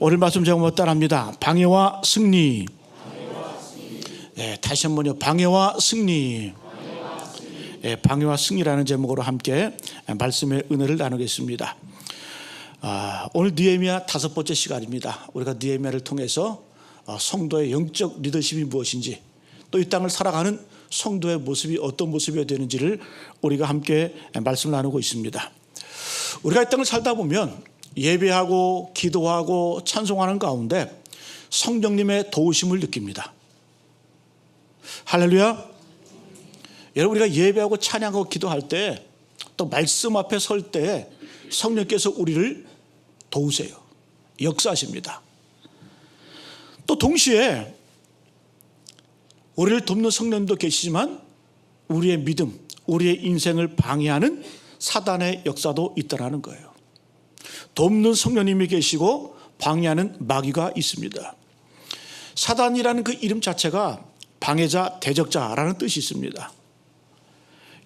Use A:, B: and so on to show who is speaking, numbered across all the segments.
A: 오늘 말씀 제목 따라합니다. 방해와 승리. 네, 다시 한번요. 방해와 승리. 네, 방해와 승리라는 제목으로 함께 말씀의 은혜를 나누겠습니다. 오늘 느헤미야 5번째 시간입니다. 우리가 느헤미야를 통해서 성도의 영적 리더십이 무엇인지, 또 이 땅을 살아가는 성도의 모습이 어떤 모습이어야 되는지를 우리가 함께 말씀을 나누고 있습니다. 우리가 이 땅을 살다 보면 예배하고 기도하고 찬송하는 가운데 성령님의 도우심을 느낍니다. 할렐루야. 여러분, 우리가 예배하고 찬양하고 기도할 때, 또 말씀 앞에 설 때 성령께서 우리를 도우세요. 역사하십니다. 또 동시에 우리를 돕는 성령님도 계시지만 우리의 믿음, 우리의 인생을 방해하는 사단의 역사도 있다라는 거예요. 돕는 성령님이 계시고 방해하는 마귀가 있습니다. 사단이라는 그 이름 자체가 방해자, 대적자라는 뜻이 있습니다.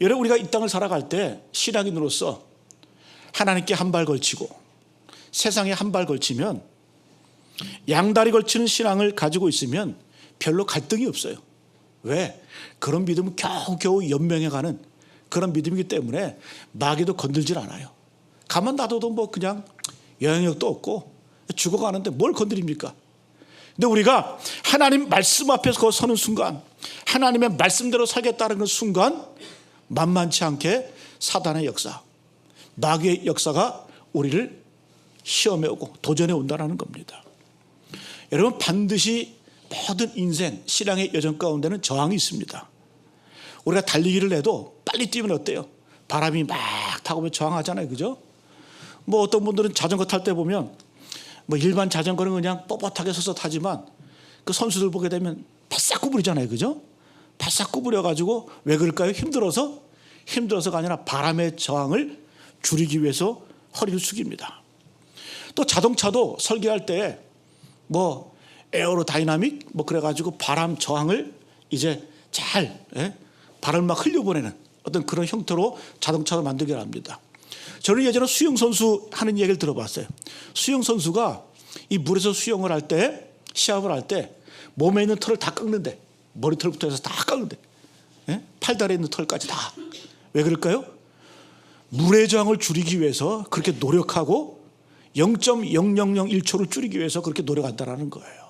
A: 여러분, 우리가 이 땅을 살아갈 때 신앙인으로서 하나님께 한 발 걸치고 세상에 한 발 걸치면, 양다리 걸치는 신앙을 가지고 있으면 별로 갈등이 없어요. 왜? 그런 믿음은 겨우겨우 연명해가는 그런 믿음이기 때문에 마귀도 건들질 않아요. 가만 놔둬도 뭐 그냥 영향력도 없고 죽어가는데 뭘 건드립니까? 근데 우리가 하나님 말씀 앞에서 서는 순간, 하나님의 말씀대로 살겠다는 그 순간, 만만치 않게 사단의 역사, 마귀의 역사가 우리를 시험해 오고 도전해 온다는 겁니다. 여러분, 반드시 모든 인생, 신앙의 여정 가운데는 저항이 있습니다. 우리가 달리기를 해도 빨리 뛰면 어때요? 바람이 막 타고 오면 저항하잖아요. 그죠? 뭐 어떤 분들은 자전거 탈 때 보면, 뭐 일반 자전거는 그냥 뻣뻣하게 서서 타지만 그 선수들 보게 되면 바싹 구부리잖아요. 그죠? 바싹 구부려가지고 왜 그럴까요? 힘들어서가 아니라 바람의 저항을 줄이기 위해서 허리를 숙입니다. 또 자동차도 설계할 때 뭐 에어로다이나믹 뭐 그래가지고 바람 저항을 이제 잘 바람을 막 흘려보내는 어떤 그런 형태로 자동차를 만들게 합니다. 저는 예전에 수영선수 하는 얘기를 들어봤어요. 수영선수가 이 물에서 수영을 할 때, 시합을 할 때 몸에 있는 털을 다 깎는데, 머리털부터 해서 다 깎는데, 팔다리에 있는 털까지 다. 왜 그럴까요? 물의 저항을 줄이기 위해서 그렇게 노력하고 0.0001초를 줄이기 위해서 그렇게 노력한다는 거예요.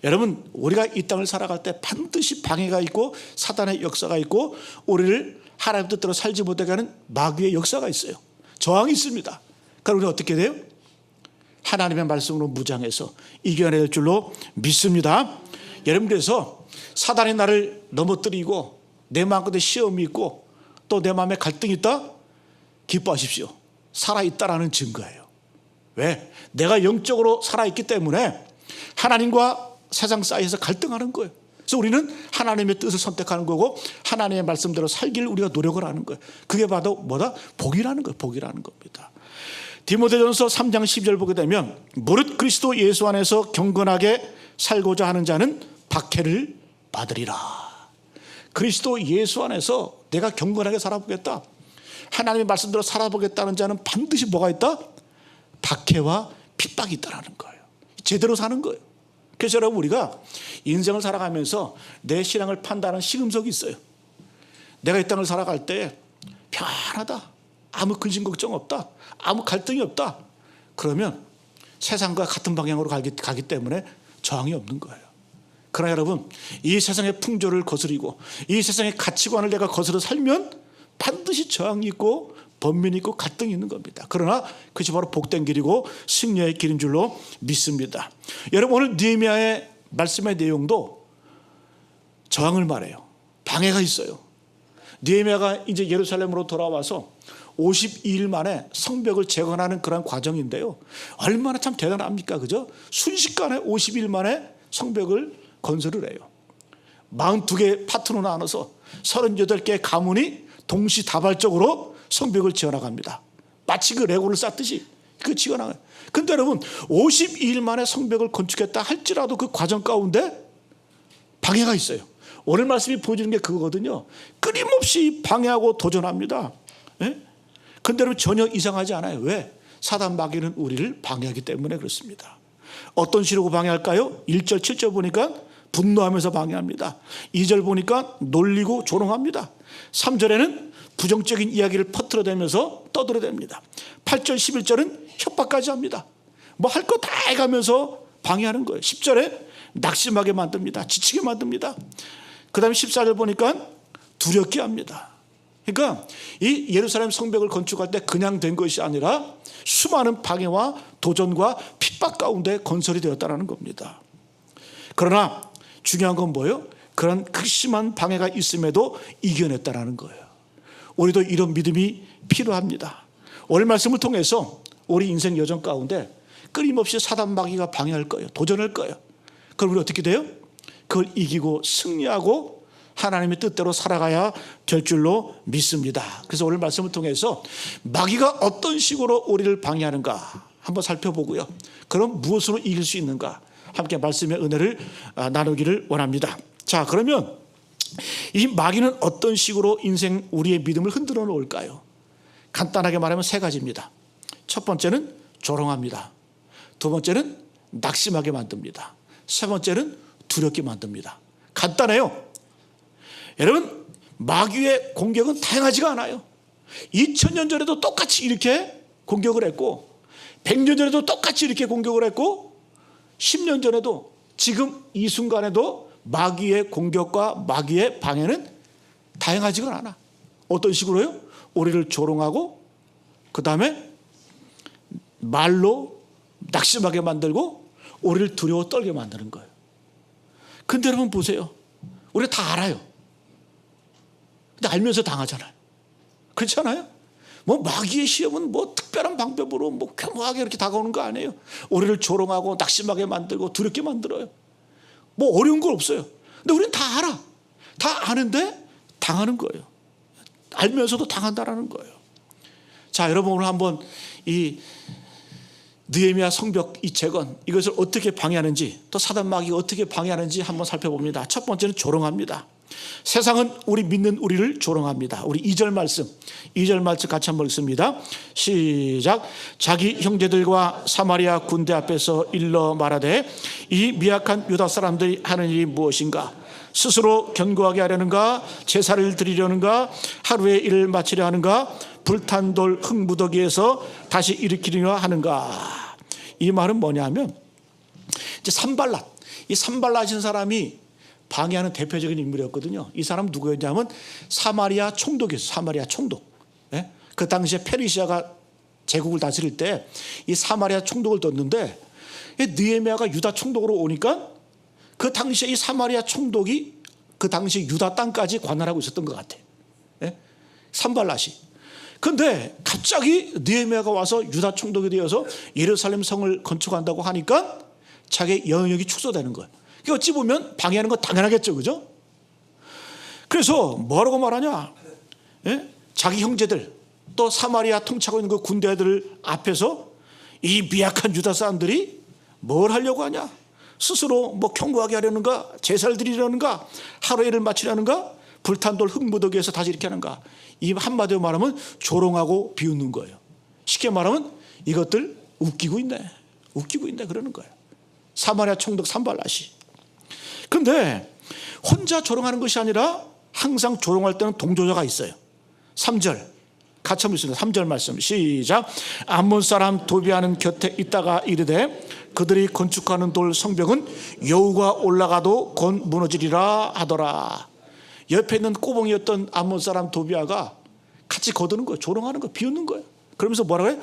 A: 여러분, 우리가 이 땅을 살아갈 때 반드시 방해가 있고 사단의 역사가 있고 우리를 하나님 뜻대로 살지 못하게 하는 마귀의 역사가 있어요. 저항이 있습니다. 그럼 우리는 어떻게 돼요? 하나님의 말씀으로 무장해서 이겨내야 될 줄로 믿습니다. 여러분, 그래서 사단이 나를 넘어뜨리고 내 마음속에 시험이 있고 또 내 마음에 갈등이 있다? 기뻐하십시오. 살아있다라는 증거예요. 왜? 내가 영적으로 살아있기 때문에 하나님과 세상 사이에서 갈등하는 거예요. 그래서 우리는 하나님의 뜻을 선택하는 거고 하나님의 말씀대로 살기를 우리가 노력을 하는 거예요. 그게 바로 뭐다? 복이라는 거예요. 복이라는 겁니다. 디모데전서 3장 12절 보게 되면, 무릇 그리스도 예수 안에서 경건하게 살고자 하는 자는 박해를 받으리라. 그리스도 예수 안에서 내가 경건하게 살아보겠다, 하나님의 말씀대로 살아보겠다는 자는 반드시 뭐가 있다? 박해와 핍박이 있다는 거예요. 제대로 사는 거예요. 그래서 여러분, 우리가 인생을 살아가면서 내 신앙을 판단하는 시금석이 있어요. 내가 이 땅을 살아갈 때 편하다, 아무 근심 걱정 없다, 아무 갈등이 없다, 그러면 세상과 같은 방향으로 가기 때문에 저항이 없는 거예요. 그러나 여러분, 이 세상의 풍조를 거스리고 이 세상의 가치관을 내가 거스려 살면 반드시 저항이 있고 번민이 있고 갈등이 있는 겁니다. 그러나 그것이 바로 복된 길이고 승리의 길인 줄로 믿습니다. 여러분, 오늘 느헤미야의 말씀의 내용도 저항을 말해요. 방해가 있어요. 느헤미야가 이제 예루살렘으로 돌아와서 52일 만에 성벽을 재건하는 그런 과정인데요, 얼마나 참 대단합니까? 그죠? 순식간에 50일 만에 성벽을 건설을 해요. 42개 파트로 나눠서 38개의 가문이 동시다발적으로 성벽을 지어나갑니다. 마치 그 레고를 쌓듯이 그 지어나가요. 그런데 여러분, 52일 만에 성벽을 건축했다 할지라도 그 과정 가운데 방해가 있어요. 오늘 말씀이 보여주는 게 그거거든요. 끊임없이 방해하고 도전합니다. 그런데 여러분, 전혀 이상하지 않아요. 왜? 사단 마귀는 우리를 방해하기 때문에 그렇습니다. 어떤 식으로 방해할까요? 1절 7절 보니까 분노하면서 방해합니다. 2절 보니까 놀리고 조롱합니다. 3절에는 부정적인 이야기를 퍼뜨려대면서 떠들어댑니다. 8절 11절은 협박까지 합니다. 뭐 할 거 다 해가면서 방해하는 거예요. 10절에 낙심하게 만듭니다. 지치게 만듭니다. 그 다음에 14절 보니까 두렵게 합니다. 그러니까 이 예루살렘 성벽을 건축할 때 그냥 된 것이 아니라 수많은 방해와 도전과 핍박 가운데 건설이 되었다는 겁니다. 그러나 중요한 건 뭐예요? 그런 극심한 방해가 있음에도 이겨냈다는 거예요. 우리도 이런 믿음이 필요합니다. 오늘 말씀을 통해서 우리 인생 여정 가운데 끊임없이 사단 마귀가 방해할 거예요. 도전할 거예요. 그럼 우리 어떻게 돼요? 그걸 이기고 승리하고 하나님의 뜻대로 살아가야 될 줄로 믿습니다. 그래서 오늘 말씀을 통해서 마귀가 어떤 식으로 우리를 방해하는가 한번 살펴보고요. 그럼 무엇으로 이길 수 있는가 함께 말씀의 은혜를 나누기를 원합니다. 자, 그러면 이 마귀는 어떤 식으로 인생 우리의 믿음을 흔들어 놓을까요? 간단하게 말하면 세 가지입니다. 첫 번째는 조롱합니다. 두 번째는 낙심하게 만듭니다. 세 번째는 두렵게 만듭니다. 간단해요. 여러분, 마귀의 공격은 다양하지가 않아요. 2000년 전에도 똑같이 이렇게 공격을 했고 100년 전에도 똑같이 이렇게 공격을 했고 10년 전에도 지금 이 순간에도 마귀의 공격과 마귀의 방해는 다양하지가 않아. 어떤 식으로요? 우리를 조롱하고 그 다음에 말로 낙심하게 만들고 우리를 두려워 떨게 만드는 거예요. 근데 여러분 보세요. 우리가 다 알아요. 근데 알면서 당하잖아요. 그렇지 않아요? 뭐 마귀의 시험은 뭐 특별한 방법으로 뭐 교묘하게 이렇게 다가오는 거 아니에요. 우리를 조롱하고 낙심하게 만들고 두렵게 만들어요. 뭐 어려운 건 없어요. 근데 우리는 다 알아. 다 아는데 당하는 거예요. 알면서도 당한다라는 거예요. 자, 여러분 오늘 한번 이 느헤미야 성벽 이 재건 이것을 어떻게 방해하는지 또 사단 마귀가 어떻게 방해하는지 한번 살펴봅니다. 첫 번째는 조롱합니다. 세상은 우리 믿는 우리를 조롱합니다. 우리 2절 말씀 같이 한번 읽습니다. 시작. 자기 형제들과 사마리아 군대 앞에서 일러 말하되 이 미약한 유다 사람들이 하는 일이 무엇인가? 스스로 견고하게 하려는가? 제사를 드리려는가? 하루의 일을 마치려 하는가? 불탄 돌 흙무더기에서 다시 일으키려 하는가? 이 말은 뭐냐면 이제 산발랏, 이 산발랏인 사람이 방해하는 대표적인 인물이었거든요. 이 사람 누구였냐면 사마리아 총독이었어요. 사마리아 총독. 네? 그 당시에 페르시아가 제국을 다스릴 때 이 사마리아 총독을 뒀는데 느헤미야가 유다 총독으로 오니까 그 당시에 이 사마리아 총독이 그 당시 유다 땅까지 관할하고 있었던 것 같아요. 네? 산발랏이. 그런데 갑자기 느헤미야가 와서 유다 총독이 되어서 예루살렘 성을 건축한다고 하니까 자기 영역이 축소되는 거예요. 어찌 보면 방해하는 건 당연하겠죠, 그죠? 그래서 뭐라고 말하냐? 예? 자기 형제들 또 사마리아 통치하고 있는 그 군대들 앞에서 이 미약한 유다 사람들이 뭘 하려고 하냐? 스스로 뭐 경고하게 하려는가? 제사를 드리려는가? 하루의 일을 마치려는가? 불탄 돌 흙무더기에서 다시 이렇게 하는가? 이 한마디로 말하면 조롱하고 비웃는 거예요. 쉽게 말하면 이것들 웃기고 있네 그러는 거예요. 사마리아 총독 산발랏이. 그런데 혼자 조롱하는 것이 아니라 항상 조롱할 때는 동조자가 있어요. 3절 같이 한번 읽습니다. 3절 말씀 시작. 암몬 사람 도비아는 곁에 있다가 이르되 그들이 건축하는 돌 성벽은 여우가 올라가도 곧 무너지리라 하더라. 옆에 있는 꼬봉이었던 암몬 사람 도비아가 같이 거드는 거예요. 조롱하는 거예요. 비웃는 거예요. 그러면서 뭐라고 해요?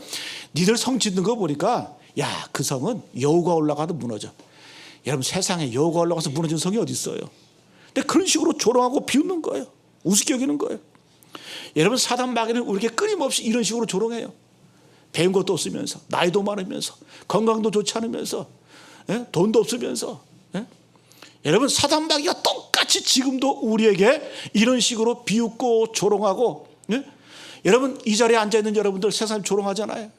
A: 니들 성 짓는 거 보니까 야, 그 성은 여우가 올라가도 무너져. 여러분 세상에 여우가 올라가서 무너진 성이 어디 있어요? 근데 그런 식으로 조롱하고 비웃는 거예요. 우습게 여기는 거예요. 여러분 사단 마귀는 우리에게 끊임없이 이런 식으로 조롱해요. 배운 것도 없으면서 나이도 많으면서 건강도 좋지 않으면서 돈도 없으면서 여러분 사단 마귀가 똑같이 지금도 우리에게 이런 식으로 비웃고 조롱하고 여러분 이 자리에 앉아있는 여러분들 세상 조롱하잖아요.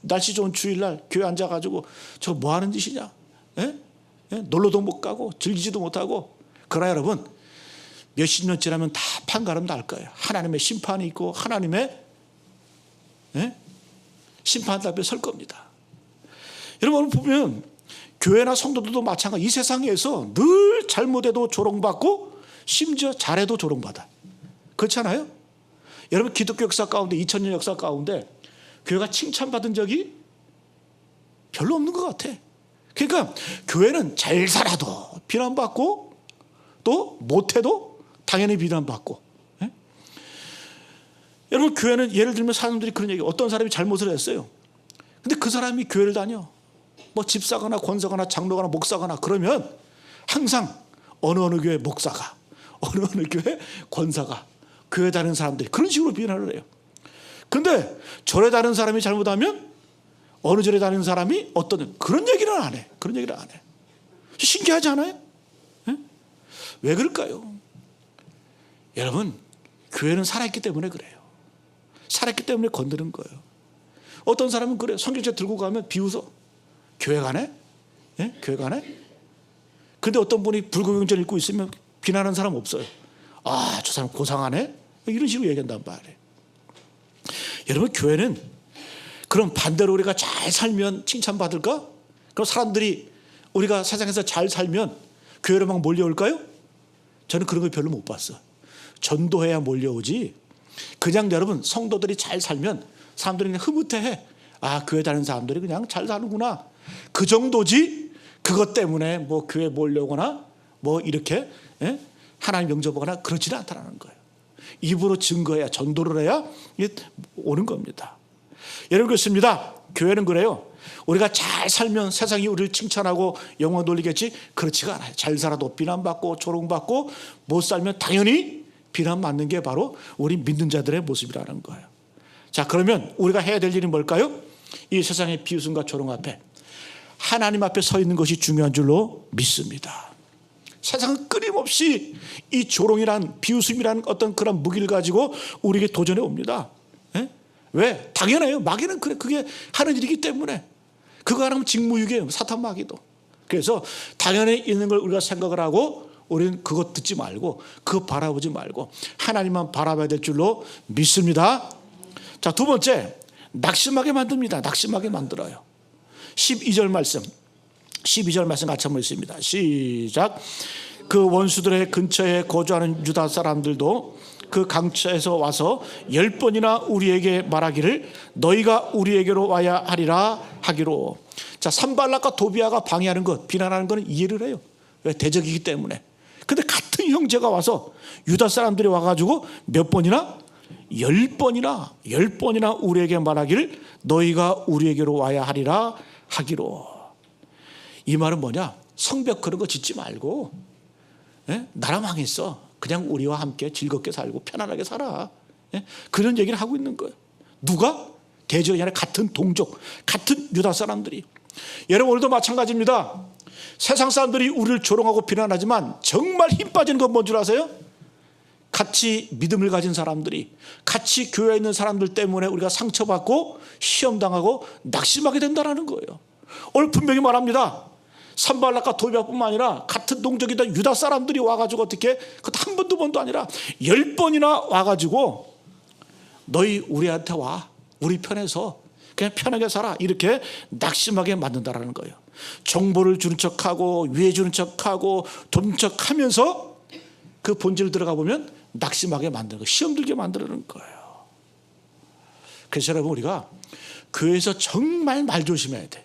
A: 날씨 좋은 주일날 교회 앉아가지고 저 뭐 하는 짓이냐? 놀러도 못 가고 즐기지도 못하고. 그러나 여러분 몇십 년 지나면 다 판가름 날 거예요. 하나님의 심판이 있고 하나님의 심판 앞에 설 겁니다. 여러분 오늘 보면 교회나 성도들도 마찬가지. 이 세상에서 늘 잘못해도 조롱받고 심지어 잘해도 조롱받아. 그렇잖아요? 여러분 기독교 역사 가운데 2000년 역사 가운데 교회가 칭찬받은 적이 별로 없는 것 같아. 그러니까 교회는 잘 살아도 비난받고 또 못해도 당연히 비난받고. 예? 여러분 교회는 예를 들면 사람들이 그런 얘기, 어떤 사람이 잘못을 했어요. 근데 그 사람이 교회를 다녀. 뭐 집사거나 권사거나 장로거나 목사거나 그러면 항상 어느 교회 목사가, 어느 교회 권사가, 교회 다니는 사람들이 그런 식으로 비난을 해요. 근데 절에 다니는 사람이 잘못하면 어느 절에 다니는 사람이 어떤 그런 얘기를 안 해. 그런 얘기를 안 해. 신기하지 않아요? 예? 왜 그럴까요? 여러분 교회는 살아있기 때문에 그래요. 살아있기 때문에 건드는 거예요. 어떤 사람은 그래요. 성경책 들고 가면 비웃어. 교회 가네? 예? 교회 가네? 근데 어떤 분이 불교경전 읽고 있으면 비난하는 사람 없어요. 아, 저 사람 고상하네? 이런 식으로 얘기한단 말이에요. 여러분 교회는 그럼 반대로 우리가 잘 살면 칭찬받을까? 그럼 사람들이 우리가 세상에서 잘 살면 교회로 막 몰려올까요? 저는 그런 걸 별로 못 봤어. 전도해야 몰려오지. 그냥 여러분 성도들이 잘 살면 사람들이 그냥 흐뭇해해. 아, 교회 다니는 사람들이 그냥 잘 사는구나. 그 정도지. 그것 때문에 뭐 교회 몰려오거나 뭐 이렇게 하나님 영접하거나 그렇지는 않다는 거예요. 입으로 증거해야, 전도를 해야 오는 겁니다. 여러분 그렇습니다. 교회는 그래요. 우리가 잘 살면 세상이 우리를 칭찬하고 영광 돌리겠지? 그렇지가 않아요. 잘 살아도 비난받고 조롱받고, 못 살면 당연히 비난받는 게 바로 우리 믿는 자들의 모습이라는 거예요. 자, 그러면 우리가 해야 될 일이 뭘까요? 이 세상의 비웃음과 조롱 앞에 하나님 앞에 서 있는 것이 중요한 줄로 믿습니다. 세상은 끊임없이 이 조롱이란, 비웃음이라는 어떤 그런 무기를 가지고 우리에게 도전해 옵니다. 예? 왜? 당연해요. 마귀는 그래. 그게 하는 일이기 때문에. 그거 하면 직무유기예요. 사탄 마귀도. 그래서 당연히 있는 걸 우리가 생각을 하고 우리는 그것 듣지 말고 그거 바라보지 말고 하나님만 바라봐야 될 줄로 믿습니다. 자, 두 번째, 낙심하게 만듭니다. 낙심하게 만들어요. 12절 말씀 같이 한번 읽습니다. 시작. 그 원수들의 근처에 거주하는 유다 사람들도 그 강처에서 와서 10번이나 우리에게 말하기를 너희가 우리에게로 와야 하리라 하기로. 자, 산발락과 도비아가 방해하는 것, 비난하는 것은 이해를 해요. 왜? 대적이기 때문에. 근데 같은 형제가 와서 유다 사람들이 와가지고 몇 번이나? 10번이나 우리에게 말하기를 너희가 우리에게로 와야 하리라 하기로. 이 말은 뭐냐? 성벽 그런 거 짓지 말고, 나라 망했어. 그냥 우리와 함께 즐겁게 살고 편안하게 살아. 그런 얘기를 하고 있는 거예요. 누가? 대적이 아니라 같은 동족, 같은 유다 사람들이. 여러분 오늘도 마찬가지입니다. 세상 사람들이 우리를 조롱하고 비난하지만 정말 힘 빠지는 건 뭔 줄 아세요? 같이 믿음을 가진 사람들이, 같이 교회에 있는 사람들 때문에 우리가 상처받고 시험당하고 낙심하게 된다는 거예요. 오늘 분명히 말합니다. 산발락과 도비아뿐만 아니라 같은 동족이던 유다 사람들이 와가지고 어떻게, 그것도 한 번, 두 번도 아니라 10번이나 와가지고 너희 우리한테 와, 우리 편에서 그냥 편하게 살아, 이렇게 낙심하게 만든다는 거예요. 정보를 주는 척하고 위해 주는 척하고 돕는 척하면서 그 본질을 들어가 보면 낙심하게 만드는 거예요. 시험 들게 만드는 거예요. 그래서 여러분 우리가 교회에서 정말 말 조심해야 돼.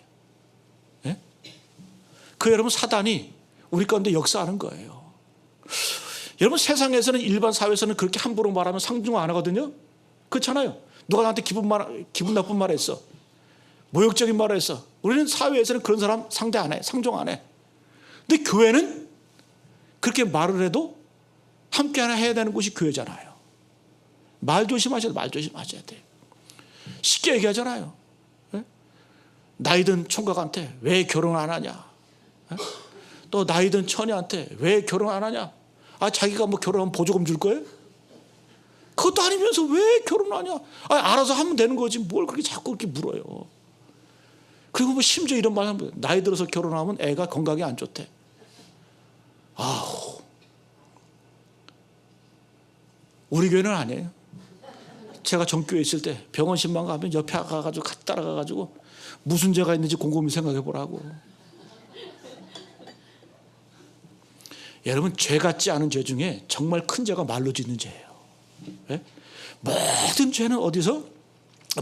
A: 그 여러분 사단이 우리 가운데 역사하는 거예요. 여러분 세상에서는, 일반 사회에서는 그렇게 함부로 말하면 상중 안 하거든요. 그렇잖아요. 누가 나한테 기분 나쁜 말 했어, 모욕적인 말을 했어, 우리는 사회에서는 그런 사람 상대 안 해, 상종 안 해. 근데 교회는 그렇게 말을 해도 함께 하나 해야 되는 곳이 교회잖아요. 말 조심하셔야 돼요. 쉽게 얘기하잖아요. 나이든 총각한테 왜 결혼 안 하냐, 또 나이든 처녀한테 왜 결혼 안 하냐. 아, 자기가 뭐 결혼하면 보조금 줄 거예요? 그것도 아니면서 왜 결혼하냐. 아, 알아서 하면 되는 거지 뭘 그렇게 자꾸 그렇게 물어요. 그리고 뭐 심지어 이런 말 하면, 나이 들어서 결혼하면 애가 건강에 안 좋대. 아우, 우리 교회는 아니에요. 제가 전교에 있을 때 병원 신방 가면 옆에 가가지고 따라가가지고 무슨 죄가 있는지 곰곰이 생각해 보라고. 여러분, 죄 같지 않은 죄 중에 정말 큰 죄가 말로 짓는 죄예요. 예? 모든 죄는 어디서?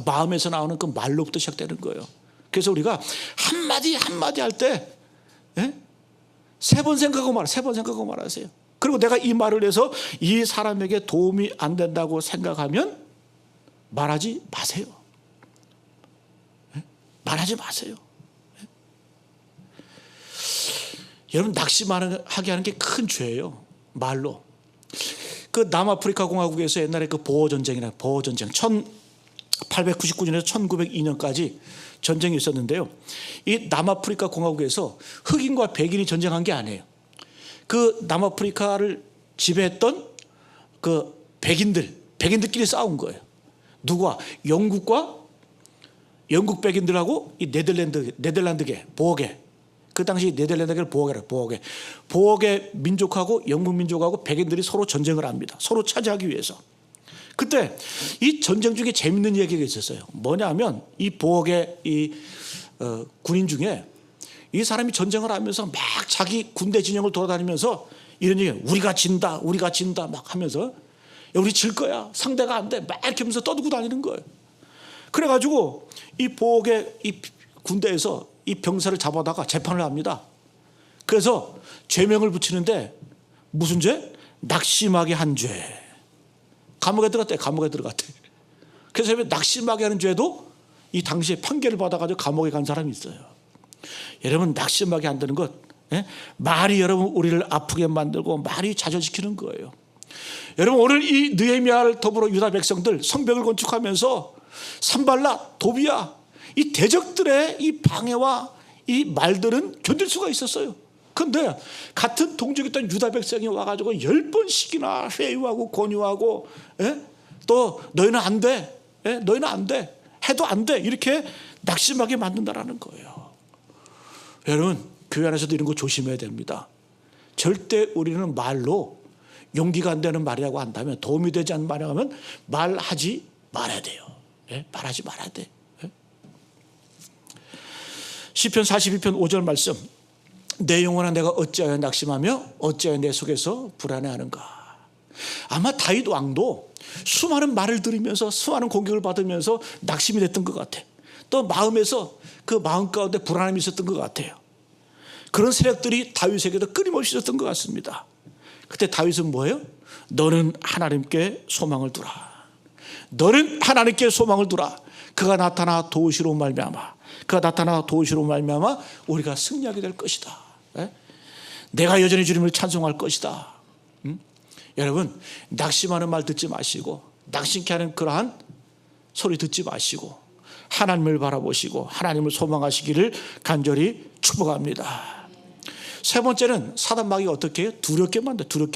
A: 마음에서 나오는 그 말로부터 시작되는 거예요. 그래서 우리가 한마디 한마디 할 때 세 번 생각하고 세 번 생각하고 말하세요. 그리고 내가 이 말을 해서 이 사람에게 도움이 안 된다고 생각하면 말하지 마세요. 말하지 마세요. 여러분, 낙심하게 하는 게 큰 죄예요. 말로. 그 남아프리카 공화국에서 옛날에 그 보어전쟁이나 보어전쟁 1899년에서 1902년까지 전쟁이 있었는데요. 이 남아프리카 공화국에서 흑인과 백인이 전쟁한 게 아니에요. 그 남아프리카를 지배했던 그 백인들끼리 싸운 거예요. 누가? 영국 백인들하고 이 네덜란드계 보어계, 그 당시 네덜란드계를 보어계 민족하고 영국 민족하고 백인들이 서로 전쟁을 합니다. 서로 차지하기 위해서. 그때 이 전쟁 중에 재밌는 얘기가 있었어요. 뭐냐면 이 보어계 군인 중에 이 사람이 전쟁을 하면서 막 자기 군대 진영을 돌아다니면서 이런 얘기, 우리가 진다 막 하면서, 야, 우리 질 거야, 상대가 안 돼, 막 이렇게 하면서 떠들고 다니는 거예요. 그래가지고 이 보어계 이 군대에서 이 병사를 잡아다가 재판을 합니다. 그래서 죄명을 붙이는데 무슨 죄? 낙심하게 한 죄. 감옥에 들어갔대. 그래서 낙심하게 하는 죄도 이 당시에 판결을 받아가지고 감옥에 간 사람이 있어요. 여러분, 낙심하게 한다는 것, 말이 여러분 우리를 아프게 만들고 말이 좌절시키는 거예요. 여러분, 오늘 이 느헤미야를 더불어 유다 백성들 성벽을 건축하면서 산발랏, 도비야, 이 대적들의 이 방해와 이 말들은 견딜 수가 있었어요. 그런데 같은 동족이었던 유다 백성이 와가지고 10번씩이나 회유하고 권유하고, 또 너희는 안 돼, 너희는 안 돼, 해도 안 돼, 이렇게 낙심하게 만든다라는 거예요. 여러분, 교회 안에서도 이런 거 조심해야 됩니다. 절대 우리는 말로 용기가 안 되는 말이라고 한다면, 도움이 되지 않는 말이라고 하면 말하지 말아야 돼요. 말하지 말아야 돼. 시편 42편 5절 말씀, 내 영혼아 내가 어찌하여 낙심하며 어찌하여 내 속에서 불안해하는가. 아마 다윗 왕도 수많은 말을 들으면서 수많은 공격을 받으면서 낙심이 됐던 것 같아. 또 마음에서 그 마음 가운데 불안함이 있었던 것 같아요. 그런 세력들이 다윗에게도 끊임없이 있었던 것 같습니다. 그때 다윗은 뭐예요? 너는 하나님께 소망을 두라. 너는 하나님께 소망을 두라. 그가 나타나 도우시로 말미암아, 우리가 승리하게 될 것이다. 내가 여전히 주님을 찬송할 것이다. 여러분, 낙심하는 말 듣지 마시고, 낙심케 하는 그러한 소리 듣지 마시고, 하나님을 바라보시고 하나님을 소망하시기를 간절히 축복합니다. 세 번째는 사단 마귀가 어떻게 해요? 두렵게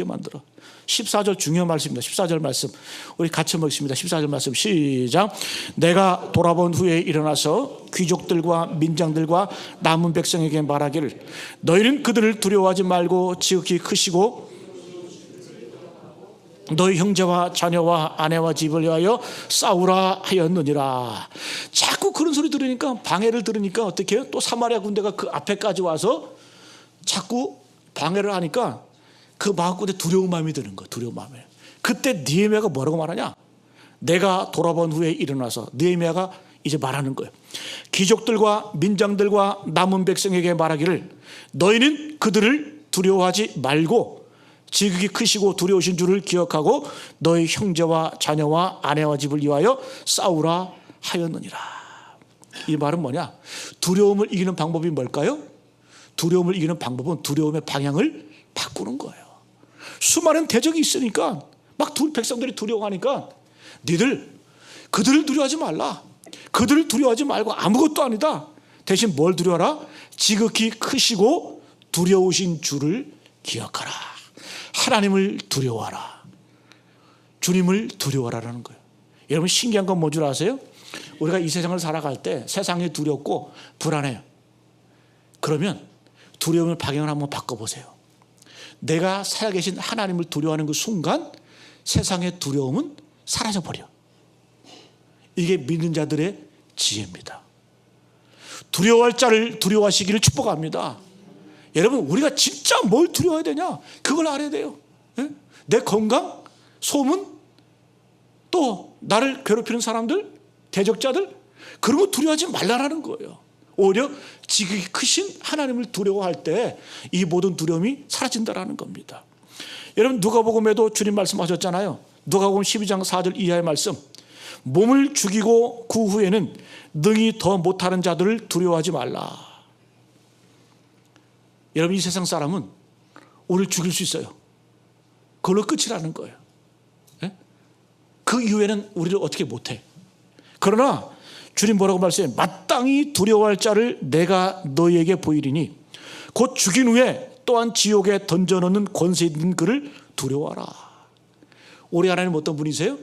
A: 만들어. 14절 중요한 말씀입니다. 14절 말씀 우리 같이 먹습니다. 14절 말씀 시작. 내가 돌아본 후에 일어나서 귀족들과 민장들과 남은 백성에게 말하기를, 너희는 그들을 두려워하지 말고 지극히 크시고 너희 형제와 자녀와 아내와 집을 위하여 싸우라 하였느니라. 자꾸 그런 소리 들으니까, 방해를 들으니까 어떻게 해요? 또 사마리아 군대가 그 앞에까지 와서 자꾸 방해를 하니까 그 마음속에 두려운 마음이 드는 거예요. 두려운 마음이. 그때 느헤미야가 뭐라고 말하냐? 내가 돌아본 후에 일어나서, 느헤미야가 이제 말하는 거예요. 귀족들과 민장들과 남은 백성에게 말하기를, 너희는 그들을 두려워하지 말고 지극히 크시고 두려우신 줄을 기억하고 너희 형제와 자녀와 아내와 집을 위하여 싸우라 하였느니라. 이 말은 뭐냐? 두려움을 이기는 방법이 뭘까요? 두려움을 이기는 방법은 두려움의 방향을 바꾸는 거예요. 수많은 대적이 있으니까 막 백성들이 두려워하니까, 그들을 두려워하지 말라. 그들을 두려워하지 말고 아무것도 아니다. 대신 뭘 두려워하라? 지극히 크시고 두려우신 주를 기억하라. 하나님을 두려워하라. 주님을 두려워하라는 거예요. 여러분, 신기한 건 뭔 줄 아세요? 우리가 이 세상을 살아갈 때 세상이 두렵고 불안해요. 그러면 두려움의 방향을 한번 바꿔보세요. 내가 살아계신 하나님을 두려워하는 그 순간 세상의 두려움은 사라져버려. 이게 믿는 자들의 지혜입니다. 두려워할 자를 두려워하시기를 축복합니다. 여러분 우리가 진짜 뭘 두려워해야 되냐? 그걸 알아야 돼요. 예? 내 건강, 소문, 또 나를 괴롭히는 사람들, 대적자들, 그런 거 두려워하지 말라라는 거예요. 오히려 지극히 크신 하나님을 두려워할 때 이 모든 두려움이 사라진다라는 겁니다. 여러분 누가복음에도 주님 말씀하셨잖아요. 누가복음 12장 4절 이하의 말씀. 몸을 죽이고 그 후에는 능히 더 못하는 자들을 두려워하지 말라. 여러분 이 세상 사람은 우리를 죽일 수 있어요. 그걸로 끝이라는 거예요. 예? 그 이후에는 우리를 어떻게 못해. 그러나 주님 뭐라고 말씀해요? 마땅히 두려워할 자를 내가 너희에게 보이리니 곧 죽인 후에 또한 지옥에 던져놓는 권세 있는 그를 두려워하라. 우리 하나님 어떤 분이세요?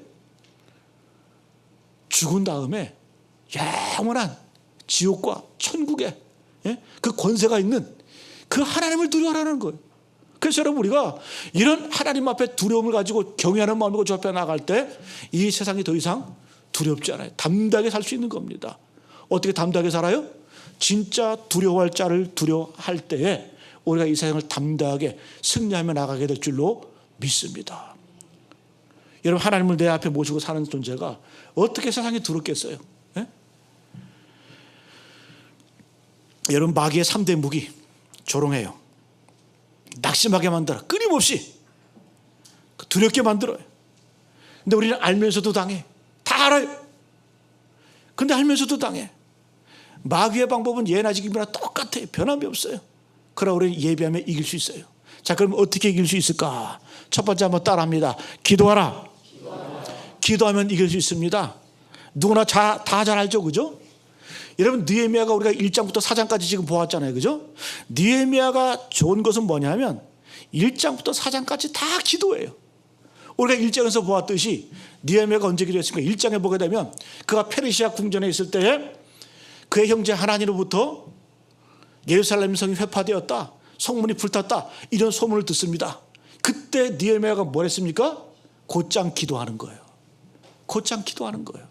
A: 죽은 다음에 영원한 지옥과 천국에 그 권세가 있는 그 하나님을 두려워하라는 거예요. 그래서 여러분 우리가 이런 하나님 앞에 두려움을 가지고 경외하는 마음으로 저 앞에 나갈 때 이 세상이 더 이상 두렵지 않아요. 담대하게 살 수 있는 겁니다. 어떻게 담대하게 살아요? 진짜 두려워할 자를 두려워할 때에 우리가 이 세상을 담대하게 승리하며 나가게 될 줄로 믿습니다. 여러분 하나님을 내 앞에 모시고 사는 존재가 어떻게 세상이 두렵겠어요? 예? 여러분 마귀의 3대 무기 조롱해요. 낙심하게 만들어 끊임없이 두렵게 만들어요. 근데 우리는 알면서도 당해. 다 알아요. 근데 알면서도 당해. 마귀의 방법은 예나 지금이나 똑같아요. 변함이 없어요. 그러나 우리는 예비하면 이길 수 있어요. 자, 그럼 어떻게 이길 수 있을까? 첫 번째 한번 따라합니다. 기도하라. 기도하면 이길 수 있습니다. 누구나 다 잘 알죠, 그죠? 여러분 느헤미야가 우리가 1장부터 4장까지 지금 보았잖아요, 그죠? 느헤미야가 좋은 것은 뭐냐면 1장부터 4장까지 다 기도예요. 우리가 1장에서 보았듯이 느헤미야가 언제 기도했습니까? 1장에 보게 되면 그가 페르시아 궁전에 있을 때에 그의 형제 하나니로부터 예루살렘 성이 회파되었다, 성문이 불탔다, 이런 소문을 듣습니다. 그때 느헤미야가 뭘 했습니까? 곧장 기도하는 거예요. 곧장 기도하는 거예요.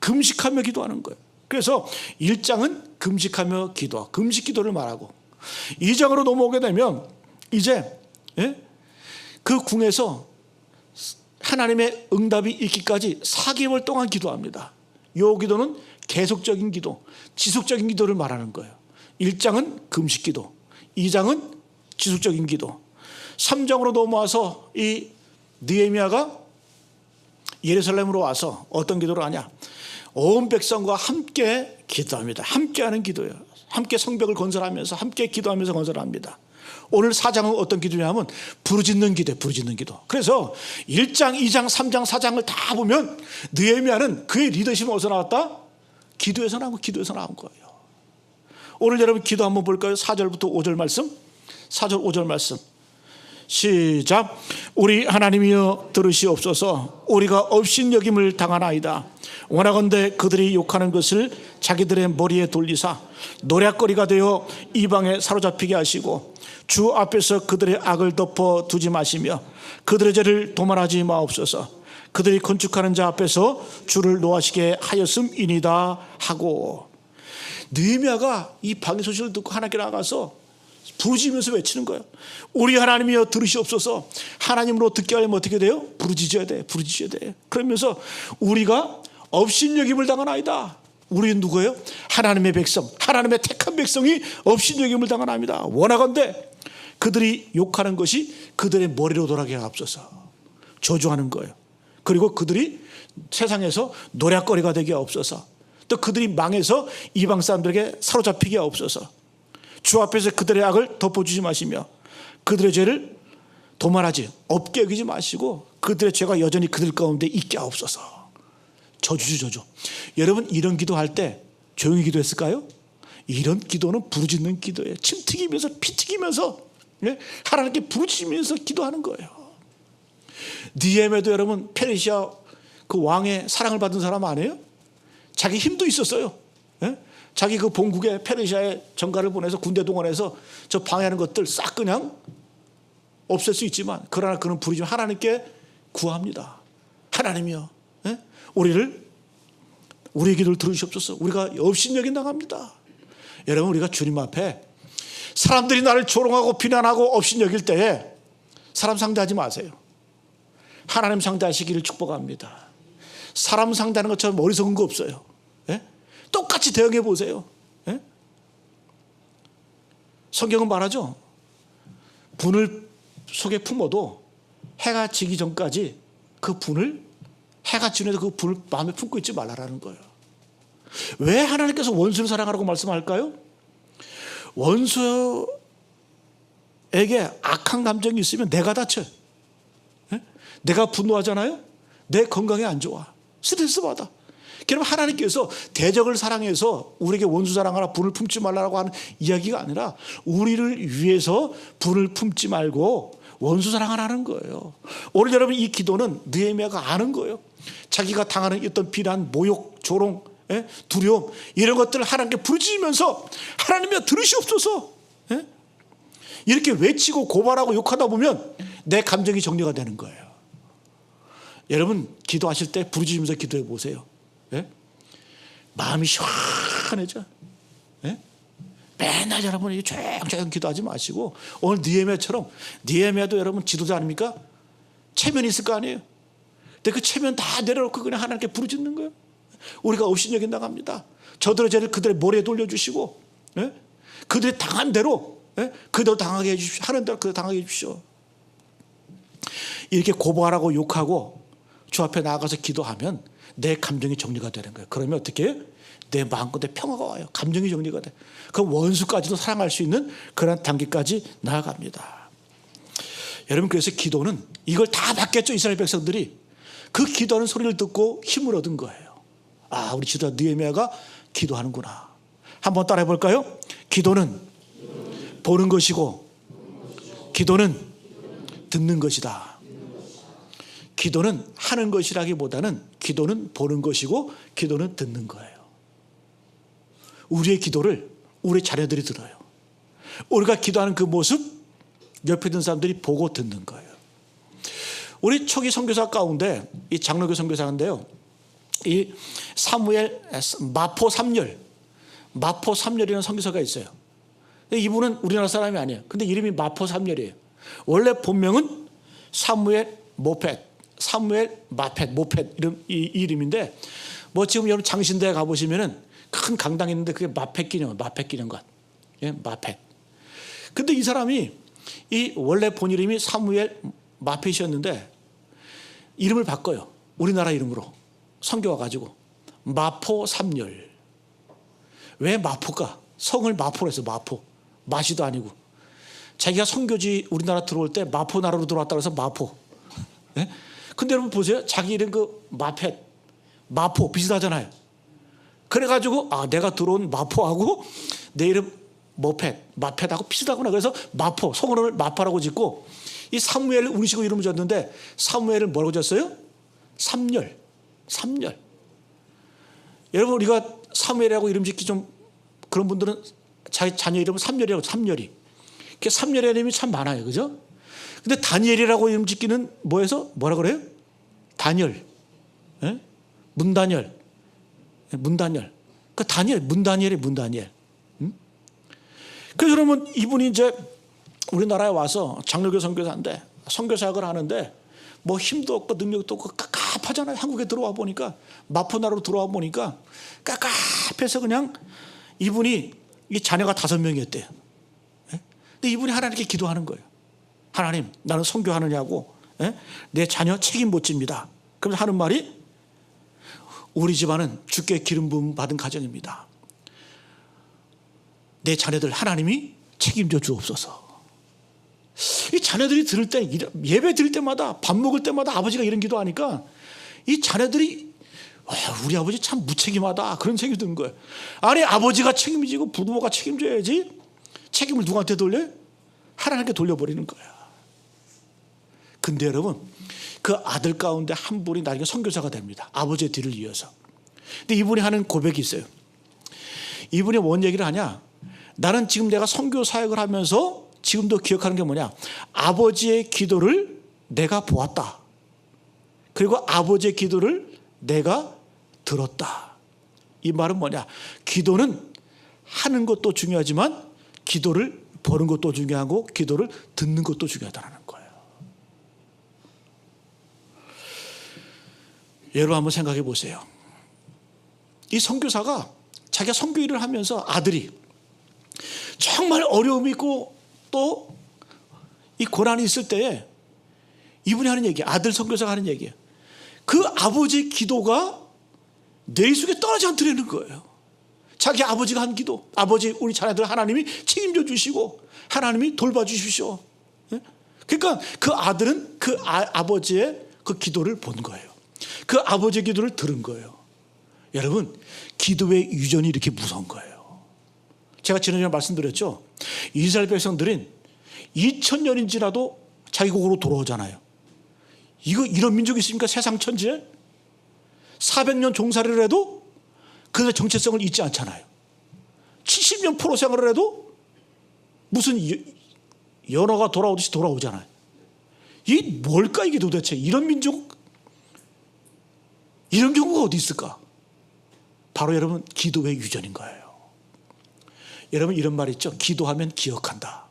A: 금식하며 기도하는 거예요. 그래서 1장은 금식하며 기도, 금식 기도를 말하고 2장으로 넘어오게 되면 이제 그 궁에서 하나님의 응답이 있기까지 4개월 동안 기도합니다. 이 기도는 계속적인 기도, 지속적인 기도를 말하는 거예요. 1장은 금식 기도, 2장은 지속적인 기도, 3장으로 넘어와서 이 느헤미야가 예루살렘으로 와서 어떤 기도를 하냐? 온 백성과 함께 기도합니다. 함께하는 기도예요. 함께 성벽을 건설하면서 함께 기도하면서 건설합니다. 오늘 4장은 어떤 기도냐면 부르짖는 기도예요. 부르짖는 기도. 그래서 1장, 2장, 3장, 4장을 다 보면 느헤미야는 그의 리더십은 어디서 나왔다? 기도에서 나온 거예요. 오늘 여러분 기도 한번 볼까요? 4절부터 5절 말씀. 4절 5절 말씀. 시작. 우리 하나님이여 들으시옵소서. 우리가 업신여김을 당하나이다. 원하건대 그들이 욕하는 것을 자기들의 머리에 돌리사 노략거리가 되어 이방에 사로잡히게 하시고 주 앞에서 그들의 악을 덮어 두지 마시며 그들의 죄를 도말하지 마옵소서. 그들이 건축하는 자 앞에서 주를 노하시게 하였음이니이다 하고. 느헤미야가 이 방해 소식을 듣고 하나님께 나가서 부르짖으면서 외치는 거예요. 우리 하나님이여 들으시옵소서. 하나님으로 듣게 하려면 어떻게 돼요? 부르짖어야 돼. 부르짖어야 돼. 그러면서 우리가 업신여김을 당하나이다. 우리는 누구예요? 하나님의 백성, 하나님의 택한 백성이 업신여김을 당하나이다. 원하건대 그들이 욕하는 것이 그들의 머리로 돌아가게 하옵소서. 저주하는 거예요. 그리고 그들이 세상에서 노략거리가 되게 하옵소서. 또 그들이 망해서 이방 사람들에게 사로잡히게 하옵소서. 주 앞에서 그들의 악을 덮어주지 마시며 그들의 죄를 도말하지 없게 여기지 마시고 그들의 죄가 여전히 그들 가운데 있게 하옵소서. 저주죠, 저주. 여러분 이런 기도할 때 조용히 기도했을까요? 이런 기도는 부르짖는 기도예요. 침 튀기면서 피 튀기면서 하나님께 부르짖으면서 기도하는 거예요. 느헤미야도 여러분 페르시아 그 왕의 사랑을 받은 사람 아니에요? 자기 힘도 있었어요. 자기 그 본국에 페르시아의 전가를 보내서 군대 동원해서 저 방해하는 것들 싹 그냥 없앨 수 있지만 그러나 그는 부르짖으면 하나님께 구합니다. 하나님이여 우리의 기도를 들으시옵소서. 우리가 업신여김 당합니다. 여러분 우리가 주님 앞에 사람들이 나를 조롱하고 비난하고 업신여길 때에 사람 상대하지 마세요. 하나님 상대하시기를 축복합니다. 사람 상대하는 것처럼 어리석은 거 없어요. 예? 똑같이 대응해 보세요. 예? 성경은 말하죠. 분을 속에 품어도 해가 지기 전까지 그 분을, 해가 지면서 그 분을 마음에 품고 있지 말라라는 거예요. 왜 하나님께서 원수를 사랑하라고 말씀할까요? 원수에게 악한 감정이 있으면 내가 다쳐요. 예? 내가 분노하잖아요. 내 건강에 안 좋아. 스트레스 받아. 그럼 하나님께서 대적을 사랑해서 우리에게 원수 사랑하라, 분을 품지 말라고 하는 이야기가 아니라 우리를 위해서 분을 품지 말고 원수 사랑하라는 거예요. 오늘 여러분 이 기도는 느헤미야가 아는 거예요. 자기가 당하는 어떤 비난, 모욕, 조롱, 두려움 이런 것들을 하나님께 부르짖으면서 하나님이여 들으시옵소서, 이렇게 외치고 고발하고 욕하다 보면 내 감정이 정리가 되는 거예요. 여러분 기도하실 때 부르짖으면서 기도해 보세요. 마음이 시원해져. 맨날 여러분 조용조용 기도하지 마시고 오늘 느헤미야처럼, 느헤미야도 여러분 지도자 아닙니까? 체면이 있을 거 아니에요. 근데 그 체면 다 내려놓고 그냥 하나님께 부르짖는 거예요. 우리가 업신여긴 나갑니다. 저들의 죄를 그들의 머리에 돌려주시고, 그들이 당한 대로 그대로 당하게 해주십시오. 하는 대로 그대로 당하게 해주십시오. 이렇게 고발하고 욕하고 주 앞에 나아가서 기도하면 내 감정이 정리가 되는 거예요. 그러면 어떻게 해요? 내 마음껏의 평화가 와요. 감정이 정리가 돼. 그럼 원수까지도 사랑할 수 있는 그런 단계까지 나아갑니다. 여러분 그래서 기도는 이걸 다 받겠죠. 이스라엘 백성들이 그 기도하는 소리를 듣고 힘을 얻은 거예요. 아, 우리 지도자 느헤미야가 기도하는구나. 한번 따라해 볼까요? 기도는 보는 것이고 기도는 듣는 것이다. 기도는 하는 것이라기보다는 기도는 보는 것이고 기도는 듣는 거예요. 우리의 기도를 우리 자녀들이 들어요. 우리가 기도하는 그 모습 옆에 있는 사람들이 보고 듣는 거예요. 우리 초기 선교사 가운데 이 장로교 선교사인데요, 이 사무엘 마포 삼열이라는 선교사가 있어요. 이분은 우리나라 사람이 아니에요. 근데 이름이 마포 삼열이에요. 원래 본명은 사무엘 마펫 이 이름인데, 뭐 지금 여러분 장신대에 가보시면은 큰 강당이 있는데 그게 마펫 기념관. 예, 마펫. 근데 이 사람이 이 원래 본 이름이 사무엘 마펫이었는데 이름을 바꿔요. 우리나라 이름으로 선교 와가지고 마포 삼열. 왜 마포가? 성을 마포로 해서 마포. 마시도 아니고. 자기가 선교지 우리나라 들어올 때 마포 나라로 들어왔다고 해서 마포. 예? 근데 여러분 보세요. 자기 이름 그 마펫, 마포 비슷하잖아요. 그래가지고 아, 내가 들어온 마포하고 내 이름 마펫하고 비슷하구나. 그래서 마포, 성을 마파라고 짓고 이 사무엘을 우리식으로 이름을 줬는데 사무엘을 뭐라고 줬어요? 삼열. 여러분 우리가 사무엘이라고 이름 짓기 좀 그런 분들은 자기 자녀 이름은 삼열이. 그 삼열의 이름이 참 많아요, 그죠? 근데 다니엘이라고 이름 짓기는 뭐해서 뭐라 그래요? 다니엘, 문다니엘. 그 다니엘, 문다니엘. 그래서 그러면 이분이 이제 우리나라에 와서 장로교 선교사인데 선교사역을 하는데 뭐 힘도 없고 능력도 없고 깝깝하잖아요. 한국에 들어와 보니까, 마포나라로 들어와 보니까 깝깝해서 그냥 이분이 이 자녀가 5명이었대요. 근데 이분이 하나님께 기도하는 거예요. 하나님, 나는 선교하느냐고, 내 자녀 책임 못 집니다. 그러면서 하는 말이, 우리 집안은 주께 기름 부음 받은 가정입니다. 내 자녀들 하나님이 책임져 주옵소서. 이 자녀들이 들을 때, 예배 드릴 때마다, 밥 먹을 때마다 아버지가 이런 기도하니까 이 자녀들이 우리 아버지 참 무책임하다, 그런 생각이 드는 거예요. 아니, 아버지가 책임지고 부모가 책임져야지 책임을 누구한테 돌려요? 하나님께 돌려버리는 거야. 근데 여러분, 그 아들 가운데 한 분이 나중에 선교사가 됩니다. 아버지의 뒤를 이어서. 근데 이분이 하는 고백이 있어요. 이분이 뭔 얘기를 하냐? 나는 지금 내가 선교 사역을 하면서 지금도 기억하는 게 뭐냐? 아버지의 기도를 내가 보았다. 그리고 아버지의 기도를 내가 들었다. 이 말은 뭐냐? 기도는 하는 것도 중요하지만 기도를 보는 것도 중요하고 기도를 듣는 것도 중요하다는 거예요. 여러분 한번 생각해 보세요. 이 선교사가 자기가 선교 일을 하면서 아들이 정말 어려움이 있고 또 이 고난이 있을 때에 이분이 하는 얘기, 아들 선교사가 하는 얘기예요. 그 아버지의 기도가 뇌 속에 떨어지지 않더라는 거예요. 자기 아버지가 한 기도, 아버지 우리 자녀들 하나님이 책임져 주시고 하나님이 돌봐주십시오. 그러니까 그 아들은 그 아버지의 그 기도를 본 거예요. 그 아버지의 기도를 들은 거예요. 여러분, 기도의 유전이 이렇게 무서운 거예요. 제가 지난주에 말씀드렸죠. 이스라엘 백성들은 2000년이 지나도 자기国으로 돌아오잖아요. 이런 민족이 있습니까? 세상 천지에 400년 종살이를 해도 그들의 정체성을 잊지 않잖아요. 70년 포로 생활을 해도 무슨 연어가 돌아오듯이 돌아오잖아요. 이 뭘까 이게 도대체? 이런 민족, 이런 경우가 어디 있을까? 바로 여러분 기도의 유전인 거예요. 여러분 이런 말 있죠. 기도하면 기억한다.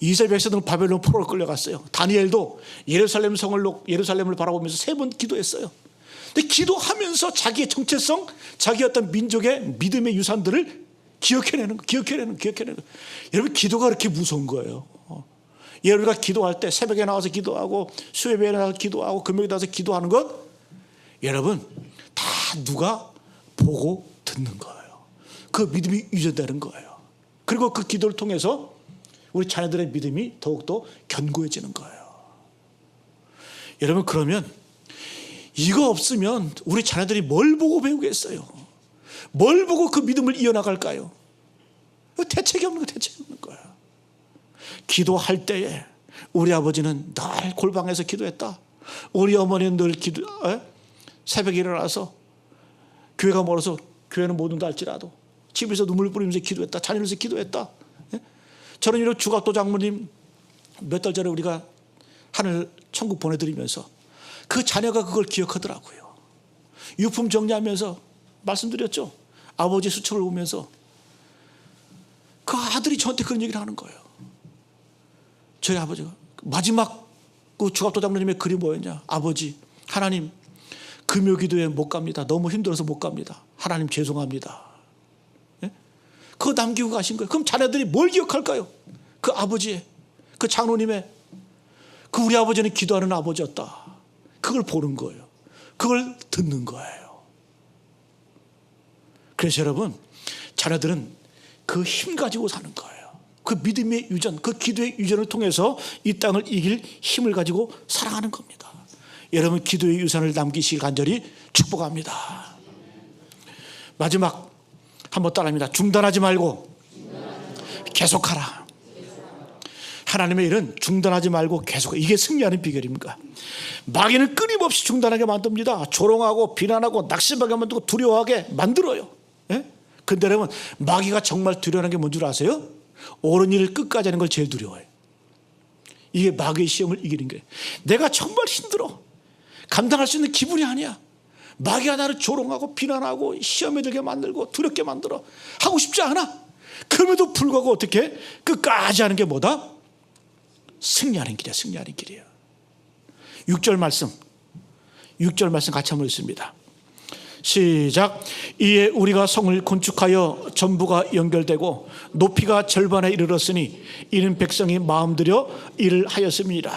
A: 이스라엘 백성들은 바벨론 포로로 끌려갔어요. 다니엘도 예루살렘을 바라보면서 3번 기도했어요. 근데 기도하면서 자기의 정체성, 자기 어떤 민족의 믿음의 유산들을 기억해내는 거. 여러분 기도가 그렇게 무서운 거예요. 우리가 기도할 때 새벽에 나와서 기도하고 수요일에 나와서 기도하고 금요일에 나와서 기도하는 것, 여러분 다 누가 보고 듣는 거예요. 그 믿음이 유전되는 거예요. 그리고 그 기도를 통해서 우리 자녀들의 믿음이 더욱더 견고해지는 거예요. 여러분 그러면 이거 없으면 우리 자녀들이 뭘 보고 배우겠어요? 뭘 보고 그 믿음을 이어나갈까요? 대책이 없는 거예요. 기도할 때에 우리 아버지는 늘 골방에서 기도했다. 우리 어머니는 늘 새벽에 일어나서 교회가 멀어서 교회는 못 온다 할지라도 집에서 눈물 뿌리면서 기도했다. 자녀로서 기도했다. 저는 이런 주갑도 장모님 몇 달 전에 우리가 하늘 천국 보내드리면서 그 자녀가 그걸 기억하더라고요. 유품 정리하면서 말씀드렸죠. 아버지의 수첩을 보면서 그 아들이 저한테 그런 얘기를 하는 거예요. 저희 아버지가 마지막 그 주갑도 장로님의 글이 뭐였냐. 아버지, 하나님 금요기도에 못 갑니다. 너무 힘들어서 못 갑니다. 하나님 죄송합니다. 그거 남기고 가신 거예요. 그럼 자녀들이 뭘 기억할까요? 그 아버지의, 그 장로님의, 그 우리 아버지는 기도하는 아버지였다. 그걸 보는 거예요. 그걸 듣는 거예요. 그래서 여러분, 자녀들은 그 힘 가지고 사는 거예요. 그 믿음의 유전, 그 기도의 유전을 통해서 이 땅을 이길 힘을 가지고 살아가는 겁니다. 여러분 기도의 유산을 남기시길 간절히 축복합니다. 마지막 한번 따라합니다. 중단하지 말고 계속하라. 하나님의 일은 중단하지 말고 계속, 이게 승리하는 비결입니다. 마귀는 끊임없이 중단하게 만듭니다. 조롱하고 비난하고 낙심하게 만들고 두려워하게 만들어요. 근데 여러분 마귀가 정말 두려워하는 게 뭔 줄 아세요? 옳은 일을 끝까지 하는 걸 제일 두려워해요. 이게 마귀의 시험을 이기는 거예요. 내가 정말 힘들어, 감당할 수 있는 기분이 아니야. 마귀가 나를 조롱하고 비난하고 시험에 들게 만들고 두렵게 만들어. 하고 싶지 않아. 그럼에도 불구하고 어떻게 끝까지 하는 게 뭐다? 승리하는 길이야. 승리하는 길이에요. 6절 말씀 같이 한번 읽습니다. 시작. 이에 우리가 성을 건축하여 전부가 연결되고 높이가 절반에 이르렀으니 이는 백성이 마음 들여 일을 하였습니다.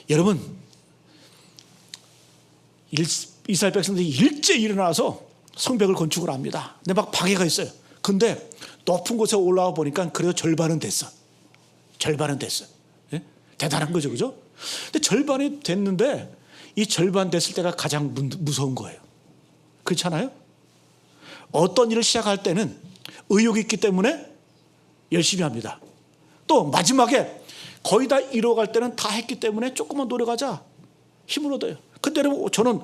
A: 여러분 이스라엘 백성들이 일제히 일어나서 성벽을 건축을 합니다. 근데 막 방해가 있어요. 근데 높은 곳에 올라와 보니까 그래도 절반은 됐어. 예? 대단한 거죠, 그죠? 근데 절반이 됐는데 이 절반 됐을 때가 가장 무서운 거예요. 그렇잖아요? 어떤 일을 시작할 때는 의욕이 있기 때문에 열심히 합니다. 또 마지막에 거의 다 이뤄갈 때는 다 했기 때문에 조금만 노력하자 힘을 얻어요. 근데 여러분 저는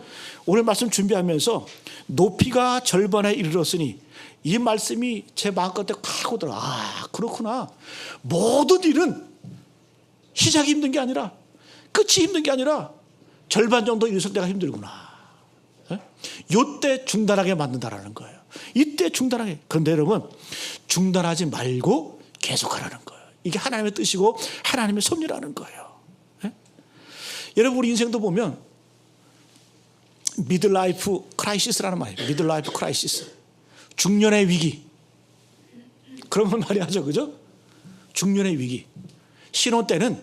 A: 오늘 말씀 준비하면서 높이가 절반에 이르렀으니 이 말씀이 제 마음껏에 팍 오더라. 아 그렇구나. 모든 일은 시작이 힘든 게 아니라 끝이 힘든 게 아니라 절반 정도 이룰 때가 힘들구나. 이때 중단하게 만든다라는 거예요. 이때 중단하게. 그런데 여러분, 중단하지 말고 계속하라는 거예요. 이게 하나님의 뜻이고 하나님의 섭리라는 거예요. 예? 여러분, 우리 인생도 보면 미들라이프 크라이시스라는 말이에요. 미들라이프 크라이시스. 중년의 위기. 그런 걸 많이 하죠. 그죠? 중년의 위기. 신혼 때는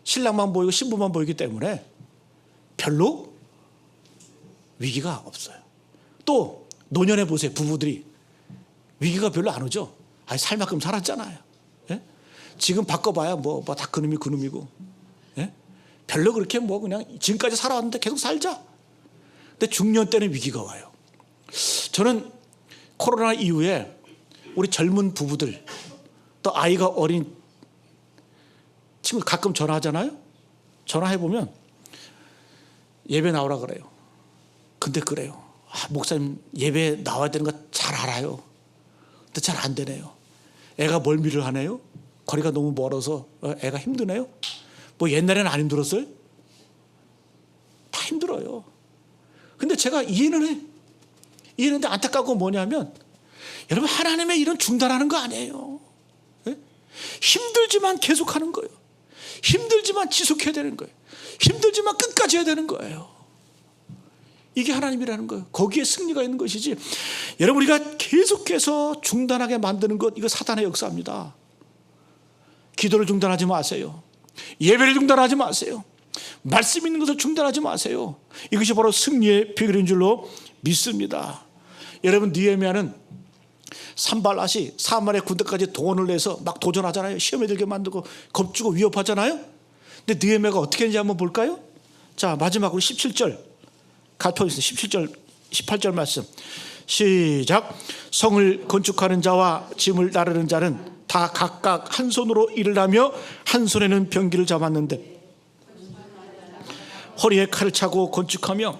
A: 신랑만 보이고 신부만 보이기 때문에 별로 위기가 없어요. 또 노년에 보세요. 부부들이 위기가 별로 안 오죠. 아니, 살 만큼 살았잖아요. 예? 지금 바꿔봐야 뭐 다 그놈이 그놈이고. 예? 별로 그렇게 뭐 그냥 지금까지 살아왔는데 계속 살자. 근데 중년 때는 위기가 와요. 저는 코로나 이후에 우리 젊은 부부들, 또 아이가 어린 친구 가끔 전화하잖아요. 전화해보면 예배 나오라 그래요. 근데 그래요. 목사님, 예배 나와야 되는 거 잘 알아요. 근데 잘 안 되네요. 애가 멀미를 하네요. 거리가 너무 멀어서 애가 힘드네요. 뭐 옛날에는 안 힘들었어요? 다 힘들어요. 근데 제가 이해는 해. 이해는데 안타까운 건 뭐냐면, 여러분, 하나님의 일은 중단하는 거 아니에요. 네? 힘들지만 계속하는 거예요. 힘들지만 지속해야 되는 거예요. 힘들지만 끝까지 해야 되는 거예요. 이게 하나님이라는 거예요. 거기에 승리가 있는 것이지, 여러분, 우리가 계속해서 중단하게 만드는 것, 이거 사단의 역사입니다. 기도를 중단하지 마세요. 예배를 중단하지 마세요. 말씀 있는 것을 중단하지 마세요. 이것이 바로 승리의 비결인 줄로 믿습니다. 여러분, 느헤미야는 산발랏이 사마리아 군대까지 동원을 내서 막 도전하잖아요. 시험에 들게 만들고 겁주고 위협하잖아요. 근데 느헤미야가 어떻게 했는지 한번 볼까요? 자, 마지막으로 17절 갈평에서 17절 18절 말씀 시작. 성을 건축하는 자와 짐을 나르는 자는 다 각각 한 손으로 일을 하며 한 손에는 병기를 잡았는데 허리에 칼을 차고 건축하며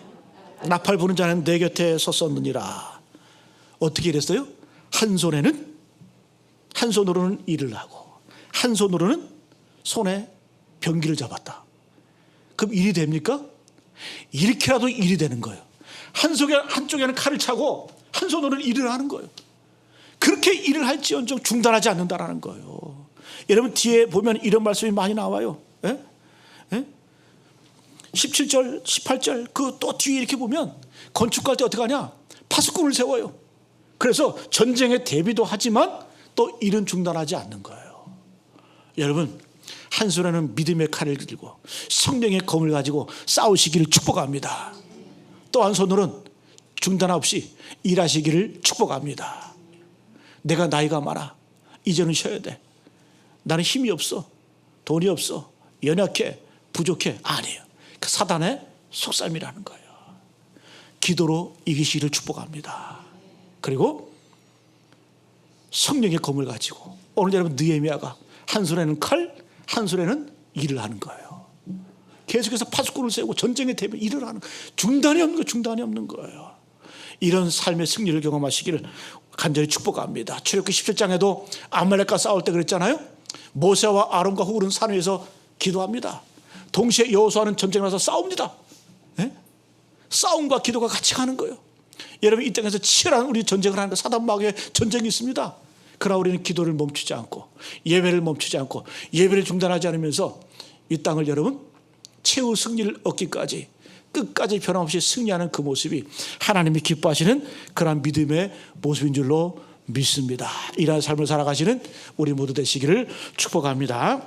A: 나팔 부는 자는 내 곁에 섰었느니라. 어떻게 이랬어요? 한 손으로는 일을 하고 한 손으로는 손에 병기를 잡았다. 그럼 일이 됩니까? 이렇게라도 일이 되는 거예요. 한쪽에는 칼을 차고 한 손으로는 일을 하는 거예요. 그렇게 일을 할지언정 중단하지 않는다라는 거예요. 여러분, 뒤에 보면 이런 말씀이 많이 나와요. 예? 예? 17절 18절 그 또 뒤에 이렇게 보면 건축할 때 어떻게 하냐, 파수꾼을 세워요. 그래서 전쟁에 대비도 하지만 또 일은 중단하지 않는 거예요. 여러분, 한 손에는 믿음의 칼을 들고 성령의 검을 가지고 싸우시기를 축복합니다. 또 한 손으로는 중단 없이 일하시기를 축복합니다. 내가 나이가 많아, 이제는 쉬어야 돼, 나는 힘이 없어, 돈이 없어, 연약해, 부족해, 아니에요. 그 사단의 속셈이라는 거예요. 기도로 이기시기를 축복합니다. 그리고 성령의 검을 가지고 오늘 여러분, 느헤미야가 한 손에는 칼, 한 손에는 일을 하는 거예요. 계속해서 파수꾼을 세우고 전쟁에 대비 일을 하는 거예요. 중단이 없는 거예요. 이런 삶의 승리를 경험하시기를 간절히 축복합니다. 출애굽기 17장에도 아말렉과 싸울 때 그랬잖아요. 모세와 아론과 훌은 산 위에서 기도합니다. 동시에 여호수아는 전쟁에 나서 싸웁니다. 네? 싸움과 기도가 같이 가는 거예요. 여러분, 이 땅에서 치열한 우리 전쟁을 하는 거, 사단 마귀의 전쟁이 있습니다. 그러나 우리는 기도를 멈추지 않고 예배를 멈추지 않고 예배를 중단하지 않으면서 이 땅을 여러분 최후 승리를 얻기까지 끝까지 변함없이 승리하는 그 모습이 하나님이 기뻐하시는 그러한 믿음의 모습인 줄로 믿습니다. 이러한 삶을 살아가시는 우리 모두 되시기를 축복합니다.